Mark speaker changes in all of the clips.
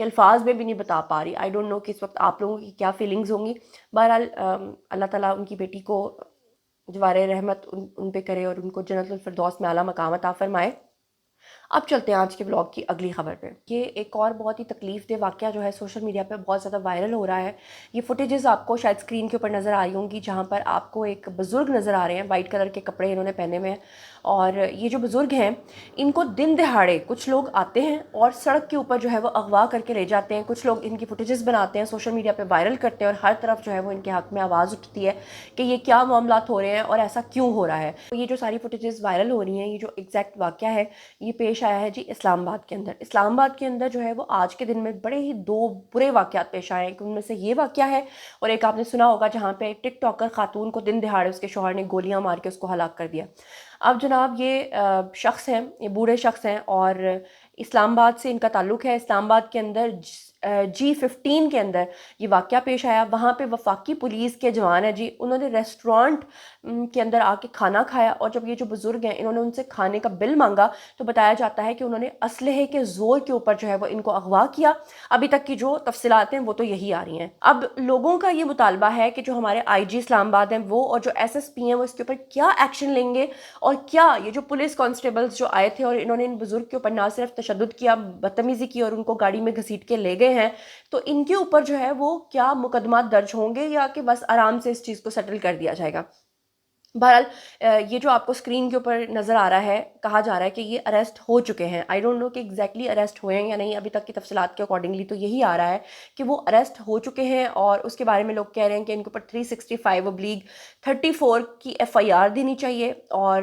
Speaker 1: کہ الفاظ میں بھی نہیں بتا پا رہی. آئی ڈونٹ نو کہ اس وقت آپ لوگوں کی کیا فیلنگز ہوں گی. بہرحال اللہ تعالیٰ ان کی بیٹی کو جوار رحمت ان پہ کرے اور ان کو جنت الفردوس میں اعلیٰ مقام عطا فرمائے. اب چلتے ہیں آج کے بلاگ کی اگلی خبر پہ. یہ ایک اور بہت ہی تکلیف دہ واقعہ جو ہے سوشل میڈیا پہ بہت زیادہ وائرل ہو رہا ہے. یہ فوٹیجز آپ کو شاید اسکرین کے اوپر نظر آ رہی ہوں گی، جہاں پر آپ کو ایک بزرگ نظر آ رہے ہیں، وائٹ کلر کے کپڑے انہوں نے پہنے ہوئے ہیں. اور یہ جو بزرگ ہیں ان کو دن دہاڑے کچھ لوگ آتے ہیں اور سڑک کے اوپر جو ہے وہ اغوا کر کے لے جاتے ہیں. کچھ لوگ ان کی فوٹیجز بناتے ہیں، سوشل میڈیا پہ وائرل کرتے ہیں، اور ہر طرف جو ہے وہ ان کے حق میں آواز اٹھتی ہے کہ یہ کیا معاملات ہو رہے ہیں اور ایسا کیوں ہو رہا ہے. یہ جو ساری فوٹیجز وائرل ہو رہی ہیں، یہ جو ایگزیکٹ واقعہ ہے یہ پیش آیا ہے جی اسلام آباد کے اندر. اسلام آباد کے اندر جو ہے وہ آج کے دن میں بڑے ہی دو برے واقعات پیش آئے ہیں. ان میں سے یہ واقعہ ہے اور ایک آپ نے سنا ہوگا جہاں پہ ایک ٹک ٹاکر خاتون کو دن دہاڑے اس کے شوہر نے گولیاں مار کے اس کو ہلاک کر دیا. اب جناب یہ شخص ہیں، یہ بوڑھے شخص ہیں اور اسلام آباد سے ان کا تعلق ہے. اسلام آباد کے اندر G15 کے اندر یہ واقعہ پیش آیا. وہاں پہ وفاقی پولیس کے جوان ہیں جی، انہوں نے ریسٹورانٹ کے اندر آ کے کھانا کھایا، اور جب یہ جو بزرگ ہیں انہوں نے ان سے کھانے کا بل مانگا تو بتایا جاتا ہے کہ انہوں نے اسلحے کے زور کے اوپر جو ہے وہ ان کو اغوا کیا. ابھی تک کی جو تفصیلات ہیں وہ تو یہی آ رہی ہیں. اب لوگوں کا یہ مطالبہ ہے کہ جو ہمارے IG اسلام آباد ہیں وہ اور جو SSP ہیں وہ اس کے اوپر کیا ایکشن لیں گے، اور کیا یہ جو پولیس کانسٹیبلز جو آئے تھے اور انہوں نے ان بزرگ کے اوپر نہ صرف تشدد کیا، بدتمیزی کی اور ان کو گاڑی میں گھسیٹ کے لے گئے ہیں، تو ان کے اوپر جو ہے وہ کیا مقدمات درج ہوں گے یا کہ بس آرام سے اس چیز کو سیٹل کر دیا جائے گا. بہرحال یہ جو آپ کو اسکرین کے اوپر نظر آ رہا ہے، کہا جا رہا ہے کہ یہ اریسٹ ہو چکے ہیں. آئی ڈونٹ نو کہ ایگزیکٹلی اریسٹ ہوئے ہیں یا نہیں، ابھی تک کی تفصیلات کے اکارڈنگلی تو یہی آ رہا ہے کہ وہ اریسٹ ہو چکے ہیں. اور اس کے بارے میں لوگ کہہ رہے ہیں کہ ان کے اوپر 365/34 کی FIR دینی چاہیے. اور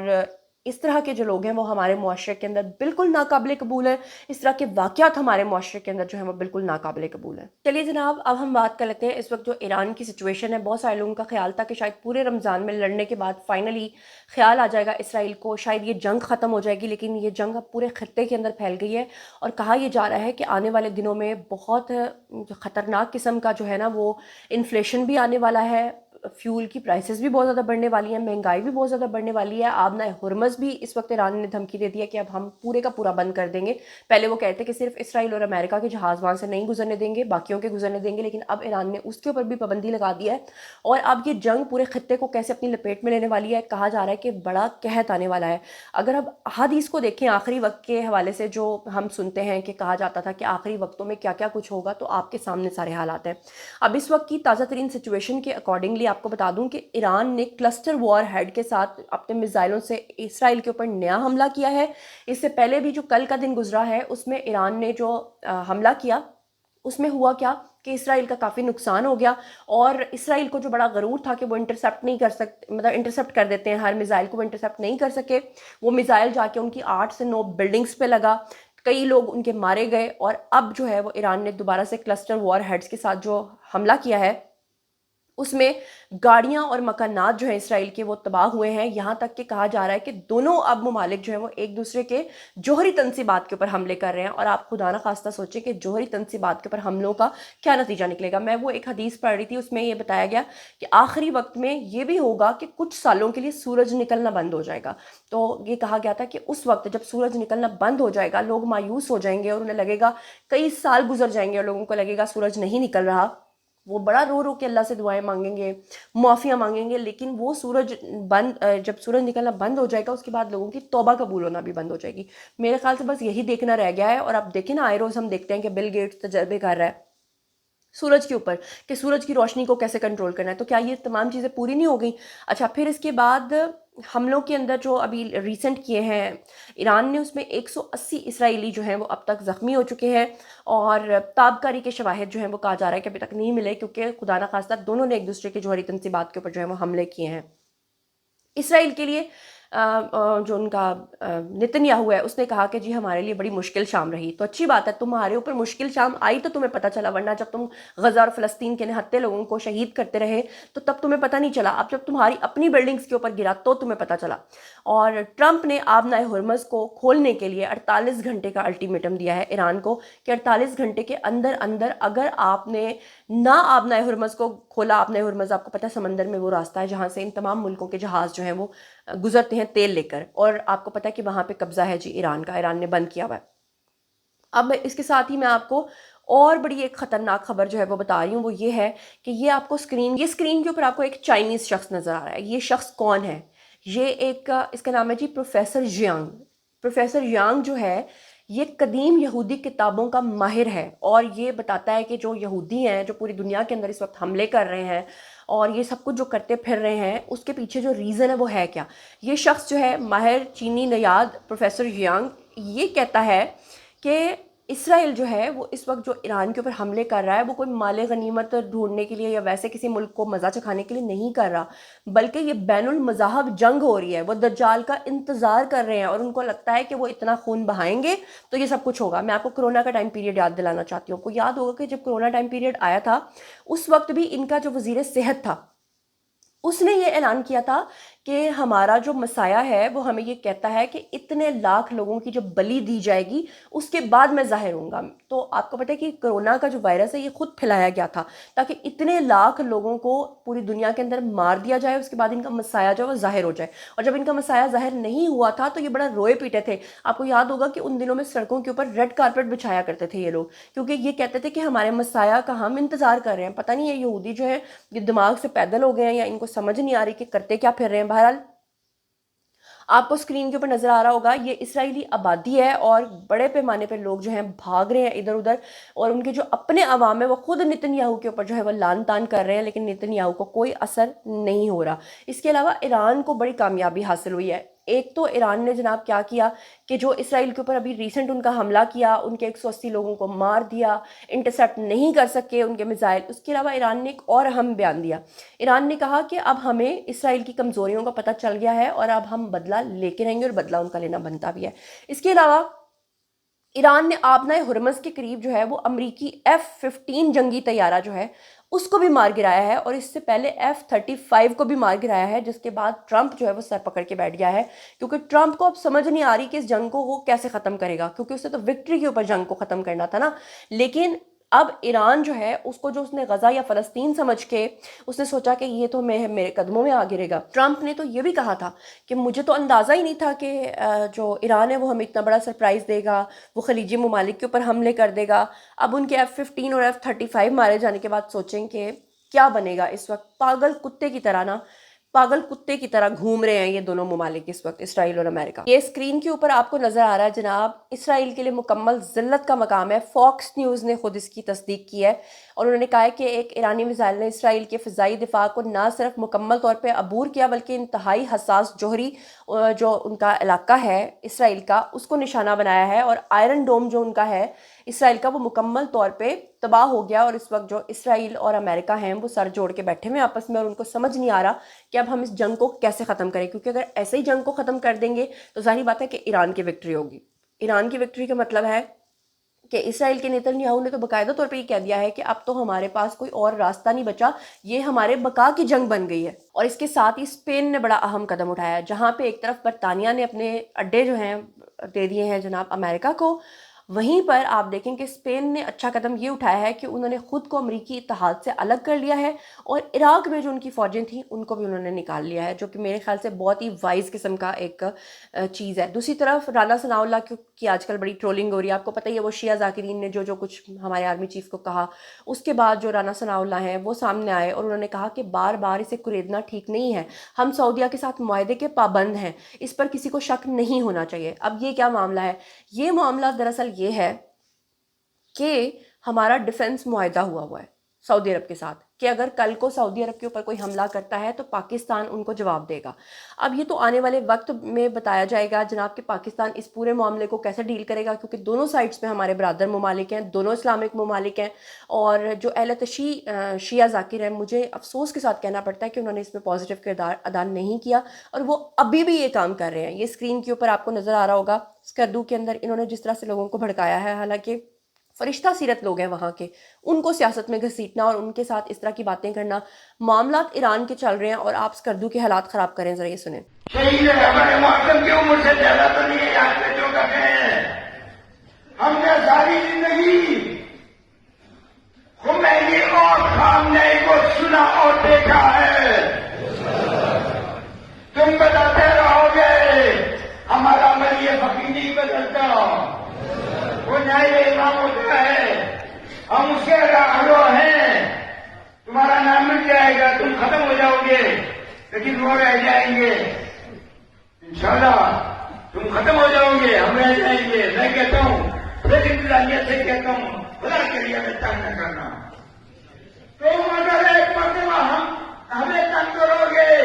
Speaker 1: اس طرح کے جو لوگ ہیں وہ ہمارے معاشرے کے اندر بالکل ناقابل قبول ہیں. اس طرح کے واقعات ہمارے معاشرے کے اندر جو ہیں وہ بالکل ناقابل قبول ہیں. چلیے جناب، اب ہم بات کر لیتے ہیں اس وقت جو ایران کی سچویشن ہے. بہت سارے لوگوں کا خیال تھا کہ شاید پورے رمضان میں لڑنے کے بعد فائنلی خیال آ جائے گا اسرائیل کو، شاید یہ جنگ ختم ہو جائے گی، لیکن یہ جنگ اب پورے خطے کے اندر پھیل گئی ہے. اور کہا یہ جا رہا ہے کہ آنے والے دنوں میں بہت خطرناک قسم کا جو ہے نا وہ انفلیشن بھی آنے والا ہے، فیول کی پرائسز بھی بہت زیادہ بڑھنے والی ہیں، مہنگائی بھی بہت زیادہ بڑھنے والی ہے. آبنہ ہرمز بھی اس وقت ایران نے دھمکی دے دی ہے کہ اب ہم پورے کا پورا بند کر دیں گے. پہلے وہ کہتے کہ صرف اسرائیل اور امریکہ کے جہاز وہاں سے نہیں گزرنے دیں گے، باقیوں کے گزرنے دیں گے، لیکن اب ایران نے اس کے اوپر بھی پابندی لگا دی ہے. اور اب یہ جنگ پورے خطے کو کیسے اپنی لپیٹ میں لینے والی ہے، کہا جا رہا ہے کہ بڑا قحط آنے والا ہے. اگر اب احادیث کو دیکھیں آخری وقت کے حوالے سے، جو ہم سنتے ہیں کہ کہا جاتا تھا کہ آخری وقتوں میں کیا کیا کچھ ہوگا، تو آپ کے سامنے سارے حالات ہیں. اب اس وقت کی تازہ ترین سچویشن کے اکارڈنگلی آپ کو بتا دوں کہ ایران نے کلسٹر وار ہیڈ کے ساتھ اپنے میزائلوں سے اسرائیل کے اوپر نیا حملہ کیا ہے. اس سے پہلے بھی جو کل کا دن گزرا ہے اس میں ایران نے جو حملہ کیا اس میں ہوا کیا کہ اسرائیل کا کافی نقصان ہو گیا. اور اسرائیل کو جو بڑا غرور تھا کہ وہ انٹرسیپٹ نہیں کر سکتے، مطلب انٹرسیپٹ کر دیتے ہیں ہر میزائل کو، وہ انٹرسیپٹ نہیں کر سکے. وہ میزائل جا کے ان کی 8 سے 9 بلڈنگز پہ لگا، کئی لوگ ان کے مارے گئے. اور اب جو ہے وہ ایران نے دوبارہ سے کلسٹر وار ہیڈز کے ساتھ جو حملہ کیا ہے اس میں گاڑیاں اور مکانات جو ہیں اسرائیل کے وہ تباہ ہوئے ہیں. یہاں تک کہ کہا جا رہا ہے کہ دونوں اب ممالک جو ہیں وہ ایک دوسرے کے جوہری تنصیبات کے اوپر حملے کر رہے ہیں. اور آپ خدا نہ خواستہ سوچیں کہ جوہری تنصیبات کے اوپر حملوں کا کیا نتیجہ نکلے گا. میں وہ ایک حدیث پڑھ رہی تھی، اس میں یہ بتایا گیا کہ آخری وقت میں یہ بھی ہوگا کہ کچھ سالوں کے لیے سورج نکلنا بند ہو جائے گا. تو یہ کہا گیا تھا کہ اس وقت جب سورج نکلنا بند ہو جائے گا لوگ مایوس ہو جائیں گے اور انہیں لگے گا کئی سال گزر جائیں گے اور لوگوں کو لگے گا سورج نہیں نکل رہا. وہ بڑا رو رو کے اللہ سے دعائیں مانگیں گے، معافیاں مانگیں گے، لیکن وہ سورج جب سورج نکلنا بند ہو جائے گا اس کے بعد لوگوں کی توبہ قبول ہونا بھی بند ہو جائے گی. میرے خیال سے بس یہی دیکھنا رہ گیا ہے. اور اب دیکھیں نا، آئے روز ہم دیکھتے ہیں کہ بل گیٹس تجربے کر رہا ہے سورج کے اوپر کہ سورج کی روشنی کو کیسے کنٹرول کرنا ہے. تو کیا یہ تمام چیزیں پوری نہیں ہو گئیں؟ اچھا، پھر اس کے بعد حملوں کے اندر جو ابھی ریسنٹ کیے ہیں ایران نے، اس میں 180 اسرائیلی جو ہیں وہ اب تک زخمی ہو چکے ہیں. اور تابکاری کے شواہد جو ہیں وہ کہا جا رہا ہے کہ ابھی تک نہیں ملے، کیونکہ خدا نہ خواستہ دونوں نے ایک دوسرے کے جوہری تنصیبات کے اوپر جو ہے وہ حملے کیے ہیں. اسرائیل کے لیے جو ان کا نتن یاہو ہے اس نے کہا کہ جی ہمارے لیے بڑی مشکل شام رہی. تو اچھی بات ہے، تمہارے اوپر مشکل شام آئی تو تمہیں پتہ چلا، ورنہ جب تم غزہ اور فلسطین کے نہتے لوگوں کو شہید کرتے رہے تو تب تمہیں پتہ نہیں چلا. اب جب تمہاری اپنی بلڈنگز کے اوپر گرا تو تمہیں پتہ چلا. اور ٹرمپ نے آبنہ ہرمز کو کھولنے کے لیے 48 گھنٹے کا الٹیمیٹم دیا ہے ایران کو کہ 48 گھنٹے کے اندر اندر اگر آپ نے نہ آبنہ ہرمز کو کھولا. آبنہ ہرمز آپ کو پتہ ہے سمندر میں وہ راستہ ہے جہاں سے ان تمام ملکوں کے جہاز جو ہیں وہ گزرتے ہیں تیل لے کر، اور آپ کو پتہ ہے کہ وہاں پہ قبضہ ہے جی ایران کا، ایران نے بند کیا ہوا ہے. اب اس کے ساتھ ہی میں آپ کو اور بڑی ایک خطرناک خبر جو ہے وہ بتا رہی ہوں، وہ یہ ہے کہ یہ آپ کو اسکرین کے اوپر آپ کو ایک چائنیز شخص نظر آ رہا ہے. یہ شخص کون ہے؟ یہ ایک اس کا نام ہے جی پروفیسر ژیانگ. پروفیسر ژیانگ جو ہے یہ قدیم یہودی کتابوں کا ماہر ہے، اور یہ بتاتا ہے کہ جو یہودی ہیں جو پوری دنیا کے اندر اس وقت حملے کر رہے ہیں اور یہ سب کچھ جو کرتے پھر رہے ہیں، اس کے پیچھے جو ریزن ہے وہ ہے کیا. یہ شخص جو ہے ماہر چینی نیاد پروفیسر ژیانگ یہ کہتا ہے کہ اسرائیل جو ہے وہ اس وقت جو ایران کے اوپر حملے کر رہا ہے وہ کوئی مال غنیمت ڈھونڈنے کے لیے یا ویسے کسی ملک کو مزہ چکھانے کے لیے نہیں کر رہا، بلکہ یہ بین المذاہب جنگ ہو رہی ہے. وہ دجال کا انتظار کر رہے ہیں اور ان کو لگتا ہے کہ وہ اتنا خون بہائیں گے تو یہ سب کچھ ہوگا. میں آپ کو کرونا کا ٹائم پیریڈ یاد دلانا چاہتی ہوں. آپ کو یاد ہوگا کہ جب کرونا ٹائم پیریڈ آیا تھا اس وقت بھی ان کا جو وزیر صحت تھا اس نے یہ اعلان کیا تھا کہ ہمارا جو مسایہ ہے وہ ہمیں یہ کہتا ہے کہ اتنے لاکھ لوگوں کی جو بلی دی جائے گی اس کے بعد میں ظاہر ہوں گا. تو آپ کو پتہ ہے کہ کرونا کا جو وائرس ہے یہ خود پھیلایا گیا تھا تاکہ اتنے لاکھ لوگوں کو پوری دنیا کے اندر مار دیا جائے، اس کے بعد ان کا مسایہ جو ہے وہ ظاہر ہو جائے. اور جب ان کا مسایہ ظاہر نہیں ہوا تھا تو یہ بڑا روئے پیٹے تھے. آپ کو یاد ہوگا کہ ان دنوں میں سڑکوں کے اوپر ریڈ کارپٹ بچھایا کرتے تھے یہ لوگ، کیونکہ یہ کہتے تھے کہ ہمارے مسایہ کا ہم انتظار کر رہے ہیں. پتہ نہیں یہ یہودی جو ہے یہ دماغ سے پیدل ہو گئے ہیں یا ان کو سمجھ نہیں آ رہی کہ کرتے کیا پھر رہے ہیں. بہرحال آپ کو اسکرین کے اوپر نظر آ رہا ہوگا یہ اسرائیلی آبادی ہے اور بڑے پیمانے پہ لوگ جو ہیں بھاگ رہے ہیں ادھر ادھر، اور ان کے جو اپنے عوام ہیں وہ خود نتن یاہو کے اوپر جو ہے وہ لان تان کر رہے ہیں، لیکن نتن یاہو کو کوئی اثر نہیں ہو رہا. اس کے علاوہ ایران کو بڑی کامیابی حاصل ہوئی ہے. ایک تو ایران نے جناب کیا کیا کہ جو اسرائیل کے اوپر ابھی ریسنٹ ان کا حملہ کیا، ان کے 180 لوگوں کو مار دیا، انٹرسیپٹ نہیں کر سکے ان کے میزائل. اس کے علاوہ ایران نے ایک اور اہم بیان دیا. ایران نے کہا کہ اب ہمیں اسرائیل کی کمزوریوں کا پتہ چل گیا ہے اور اب ہم بدلہ لے کے رہیں گے، اور بدلہ ان کا لینا بنتا بھی ہے. اس کے علاوہ ایران نے آبنائے ہرمز کے قریب جو ہے وہ امریکی F-15 جنگی طیارہ جو ہے اس کو بھی مار گرایا ہے، اور اس سے پہلے F-35 کو بھی مار گرایا ہے، جس کے بعد ٹرمپ جو ہے وہ سر پکڑ کے بیٹھ گیا ہے، کیونکہ ٹرمپ کو اب سمجھ نہیں آ رہی کہ اس جنگ کو وہ کیسے ختم کرے گا، کیونکہ اسے تو وکٹری کے اوپر جنگ کو ختم کرنا تھا نا. لیکن اب ایران جو ہے اس کو جو اس نے غزہ یا فلسطین سمجھ کے اس نے سوچا کہ یہ تو میرے قدموں میں آ گرے گا. ٹرمپ نے تو یہ بھی کہا تھا کہ مجھے تو اندازہ ہی نہیں تھا کہ جو ایران ہے وہ ہمیں اتنا بڑا سرپرائز دے گا، وہ خلیجی ممالک کے اوپر حملے کر دے گا. اب ان کے F-15 اور F-35 مارے جانے کے بعد سوچیں کہ کیا بنے گا. اس وقت پاگل کتے کی طرح گھوم رہے ہیں یہ دونوں ممالک اس وقت، اسرائیل اور امریکہ. یہ اسکرین کے اوپر آپ کو نظر آ رہا ہے جناب اسرائیل کے لیے مکمل ذلت کا مقام ہے. فاکس نیوز نے خود اس کی تصدیق کی ہے اور انہوں نے کہا ہے کہ ایک ایرانی میزائل نے اسرائیل کے فضائی دفاع کو نہ صرف مکمل طور پہ عبور کیا بلکہ انتہائی حساس جوہری جو ان کا علاقہ ہے اسرائیل کا اس کو نشانہ بنایا ہے، اور آئرن ڈوم جو ان کا ہے اسرائیل کا وہ مکمل طور پہ تباہ ہو گیا. اور اس وقت جو اسرائیل اور امریکہ ہیں وہ سر جوڑ کے بیٹھے ہوئے آپس میں، اور ان کو سمجھ نہیں آ رہا کہ اب ہم اس جنگ کو کیسے ختم کریں، کیونکہ اگر ایسے ہی جنگ کو ختم کر دیں گے تو ظاہری بات ہے کہ ایران کی وکٹری ہوگی. ایران کی وکٹری کا مطلب ہے کہ اسرائیل کے نتن یاہو نے تو باقاعدہ طور پہ یہ کہہ دیا ہے کہ اب تو ہمارے پاس کوئی اور راستہ نہیں بچا، یہ ہمارے بقا کی جنگ بن گئی ہے. اور اس کے ساتھ ہی اسپین نے بڑا اہم قدم اٹھایا ہے، جہاں پہ ایک طرف برطانیہ نے اپنے اڈے جو ہیں دے دیے ہیں جناب امریکہ کو، وہیں پر آپ دیکھیں کہ اسپین نے اچھا قدم یہ اٹھایا ہے کہ انہوں نے خود کو امریکی اتحاد سے الگ کر لیا ہے، اور عراق میں جو ان کی فوجیں تھیں ان کو بھی انہوں نے نکال لیا ہے، جو کہ میرے خیال سے بہت ہی وائز قسم کا ایک چیز ہے. دوسری طرف رانا ثناء اللہ کی آج کل بڑی ٹرولنگ ہو رہی ہے. آپ کو پتہ ہی ہے وہ شیعہ ذاکرین نے جو کچھ ہمارے آرمی چیف کو کہا، اس کے بعد جو رانا ثناء اللہ ہیں وہ سامنے آئے اور انہوں نے کہا کہ بار بار اسے کریدنا ٹھیک نہیں ہے، ہم سعودیہ کے ساتھ معاہدے کے پابند ہیں، اس پر کسی کو شک نہیں ہونا چاہیے. اب یہ کیا معاملہ ہے؟ یہ معاملہ دراصل یہ ہے کہ ہمارا ڈیفنس معاہدہ ہوا ہے سعودی عرب کے ساتھ کہ اگر کل کو سعودی عرب کے اوپر کوئی حملہ کرتا ہے تو پاکستان ان کو جواب دے گا. اب یہ تو آنے والے وقت میں بتایا جائے گا جناب کہ پاکستان اس پورے معاملے کو کیسے ڈیل کرے گا، کیونکہ دونوں سائڈز پہ ہمارے برادر ممالک ہیں، دونوں اسلامک ممالک ہیں، اور جو اہل تشیع شیعہ ذاکر ہیں مجھے افسوس کے ساتھ کہنا پڑتا ہے کہ انہوں نے اس میں پازیٹیو کردار ادا نہیں کیا، اور وہ ابھی بھی یہ کام کر رہے ہیں. یہ اسکرین کے اوپر آپ کو نظر آ رہا ہوگا اسکردو کے اندر انہوں نے جس طرح سے لوگوں کو بھڑکایا ہے، حالانکہ فرشتہ سیرت لوگ ہیں وہاں کے، ان کو سیاست میں گھسیٹنا اور ان کے ساتھ اس طرح کی باتیں کرنا. معاملات ایران کے چل رہے ہیں اور آپ اسکردو کے حالات خراب کریں. ذرا یہ سنیں.
Speaker 2: شہید ہمارے محتم کی عمر سے زیادہ تو نہیں ہے، یہاں پہ جو کہتے ہیں ہم نے ساری زندگی خمینی اور خامنئی کو سنا اور دیکھا ہے. تم بتاتے رہو گے ہمارا مریض فقیر نہیں بدلتا، وہ نئے امام ہوتا ہے لیکن وہ رہ جائیں گے انشاءاللہ. تم ختم ہو جاؤ گے, ہم رہ جائیں گے. میں کہتا ہوں, پھر انتظامیہ سے کہتا ہوں, خدا کے لیے ہمیں تنگ نہ کرنا. تم اگر ایک مرتبہ ہمیں تنگ کرو گے,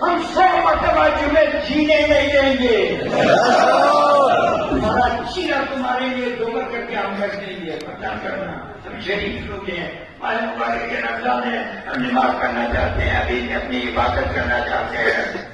Speaker 2: ہم 100 مرتبہ تمہیں جینے نہیں دیں گے. تمہارا چیرا تمہارے لیے دوبر کر کے ہم رکھ دیں گے. پتہ کرنا, ہم شریف لوگ ہیں. ماہ مبارک کے رمضان ہے, ہم نماز پڑھنا چاہتے ہیں, ابھی اپنی عبادت کرنا چاہتے ہیں.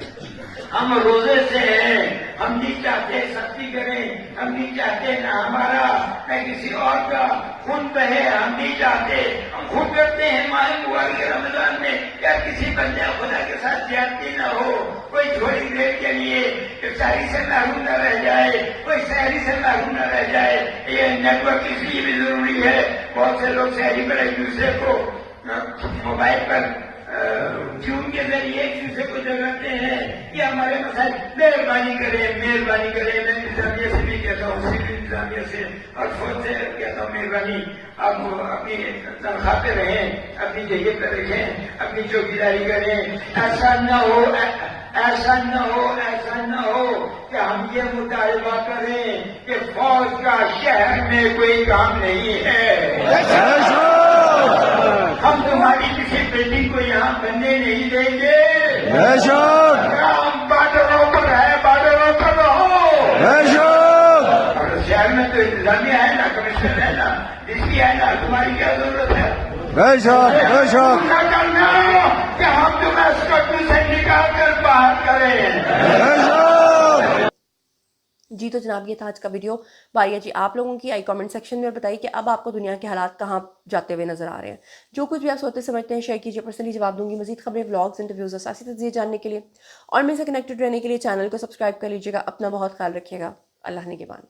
Speaker 2: ہم روزے سے ہیں, ہم نہیں چاہتے سختی کریں, ہم نہیں چاہتے نہ ہمارا نہ کسی اور کا خون بہے, ہم نہیں چاہتے. ہم خود کرتے ہیں ماہ مبارک رمضان میں کیا کسی بندے خدا کے ساتھ زیادتی نہ ہو, کوئی تھوڑی دیر کے لیے افطاری سے محروم نہ رہ جائے, کوئی سحری سے محروم نہ رہ جائے. یہ نیٹ ورک اس لیے بھی ضروری ہے. بہت سے لوگ سحری پر ایک دوسرے کو موبائل پر جون کے ذریعے ایک دوسرے کو جگاتے ہیں. یہ ہمارے مسائل. مہربانی کریں, مہربانی کریں. میں انتظامیہ سے بھی کہتا ہوں, سول انتظامیہ سے اور فوج سے کہتا ہوں, مہربانی آپ اپنی تنخواہ پہ رہیں, اپنی جگہ پہ رہیں, اپنی چوکیداری کریں. ایسا نہ ہو, ایسا نہ ہو, ایسا نہ ہو کہ ہم یہ مطالبہ کریں کہ فوج کا شہر میں کوئی کام نہیں ہے. ہم تمہاری کسی بلڈنگ کو یہاں بننے نہیں دیں گے. ہم بارڈروں پر ہے, بارڈروں پر رہو. اور شہر میں تو انتظامیہ ہے نا, کمشنر ہے نا, ڈی سی ہے نا, تمہاری کیا ضرورت ہے؟ نہ کرنا کہ ہم تمہیں اسکوٹی سے نکال کر باہر کریں.
Speaker 1: جی تو جناب یہ تھا آج کا ویڈیو. باری ہے جی آپ لوگوں کی, آئی کامنٹ سیکشن میں اور بتائیے کہ اب آپ کو دنیا کے حالات کہاں جاتے ہوئے نظر آ رہے ہیں. جو کچھ بھی آپ سوچتے سمجھتے ہیں شیئر کیجیے, پرسنلی جواب دوں گی. مزید خبریں, ولاگز, انٹرویوز اور سیاسی تجزیے جاننے کے لیے اور میرے سے کنیکٹڈ رہنے کے لیے چینل کو سبسکرائب کر لیجیے گا. اپنا بہت خیال رکھیے گا. اللہ نگہبان.